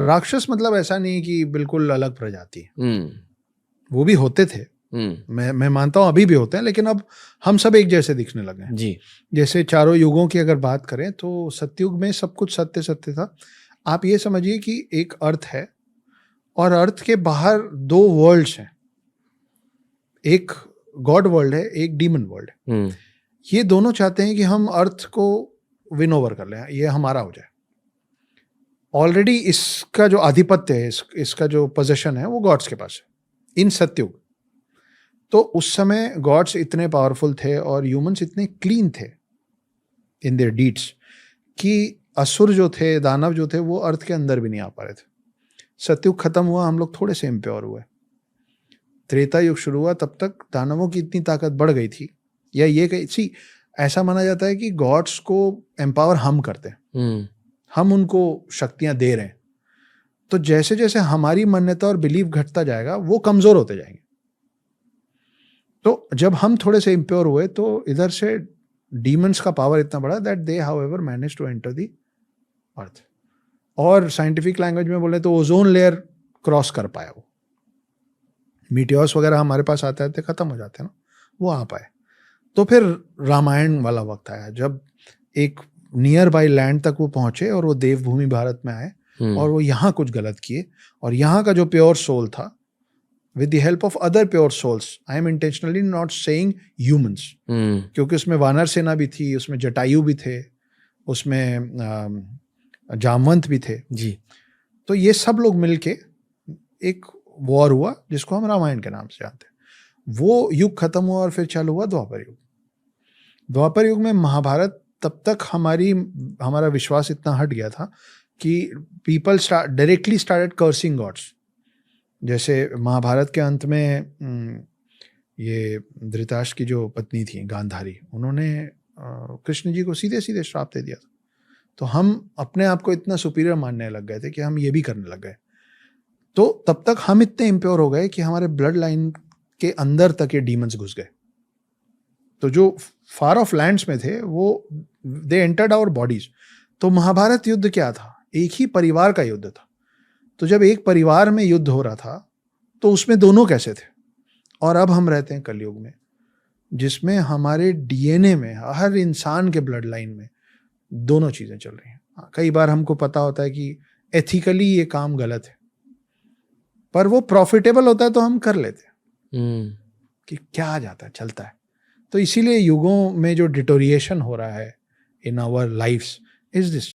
राक्षस मतलब ऐसा नहीं कि बिल्कुल अलग प्रजाति, हम्म वो भी होते थे। मैं मानता हूँ अभी भी होते हैं, लेकिन अब हम सब एक जैसे दिखने लगे हैं। जी। जैसे चारों युगों की अगर बात करें तो सतयुग में सब कुछ सत्य सत्य था। आप ये समझिए कि एक अर्थ है और अर्थ के बाहर दो वर्ल्ड्स हैं, एक गॉड वर्ल्ड है, एक डीमन वर्ल्ड है। ये दोनों चाहते हैं कि हम अर्थ को विन ओवर कर लें, ये हमारा हो जाए। ऑलरेडी इसका जो आधिपत्य है, इसका जो पोजीशन है वो गॉड्स के पास है इन सतयुग। तो उस समय गॉड्स इतने पावरफुल थे और ह्यूमंस इतने क्लीन थे इन देयर डीड्स कि असुर जो थे, दानव जो थे, वो अर्थ के अंदर भी नहीं आ पा रहे थे। सतयुग खत्म हुआ, हम लोग थोड़े से इम्प्योर हुए। त्रेता युग शुरू हुआ, तब तक दानवों की इतनी ताकत बढ़ गई थी, या ये कही ऐसा माना जाता है कि गॉड्स को एम्पावर हम करते हैं, हम उनको शक्तियां दे रहे हैं। तो जैसे जैसे हमारी मान्यता और बिलीव घटता जाएगा, वो कमजोर होते जाएंगे। तो जब हम थोड़े से इम्प्योर हुए तो इधर से डीमंस का पावर इतना बड़ा that they however manage to enter the earth. और साइंटिफिक लैंग्वेज में बोले तो ओजोन लेयर क्रॉस कर पाया वो। मीटियोर्स वगैरह हमारे पास आते थे, खत्म हो जाते हैं ना, वो आ पाए। तो फिर रामायण वाला वक्त आया जब एक नियर बाई लैंड तक वो पहुंचे और वो देवभूमि भारत में आए और वो यहाँ कुछ गलत किए, और यहाँ का जो प्योर सोल था, with the help of other pure souls, I am intentionally not saying humans, क्योंकि उसमें वानर सेना भी थी, उसमें जटायु भी थे, उसमें जामवंत भी थे जी। तो ये सब लोग मिलके एक वॉर हुआ जिसको हम रामायण के नाम से जानते हैं। वो युग खत्म हुआ और फिर चालू हुआ द्वापर युग। द्वापर युग में महाभारत, तब तक हमारा विश्वास इतना हट गया था कि people directly started cursing gods. जैसे महाभारत के अंत में ये धृतराष्ट्र की जो पत्नी थी गांधारी, उन्होंने कृष्ण जी को सीधे सीधे श्राप दे दिया था। तो हम अपने आप को इतना सुपीरियर मानने लग गए थे कि हम ये भी करने लग गए। तो तब तक हम इतने इम्प्योर हो गए कि हमारे ब्लड लाइन के अंदर तक ये डीमंस घुस गए। तो जो फार ऑफ लैंड्स में थे वो दे एंटर्ड आवर बॉडीज। तो महाभारत युद्ध क्या था? एक ही परिवार का युद्ध था। तो जब एक परिवार में युद्ध हो रहा था तो उसमें दोनों कैसे थे? और अब हम रहते हैं कलयुग में जिसमें हमारे डीएनए में, हर इंसान के ब्लड लाइन में दोनों चीजें चल रही हैं। कई बार हमको पता होता है कि एथिकली ये काम गलत है, पर वो प्रॉफिटेबल होता है तो हम कर लेते हैं कि क्या आ जाता है, चलता है। तो इसीलिए युगों में जो डिटोरिएशन हो रहा है in our lifes is this.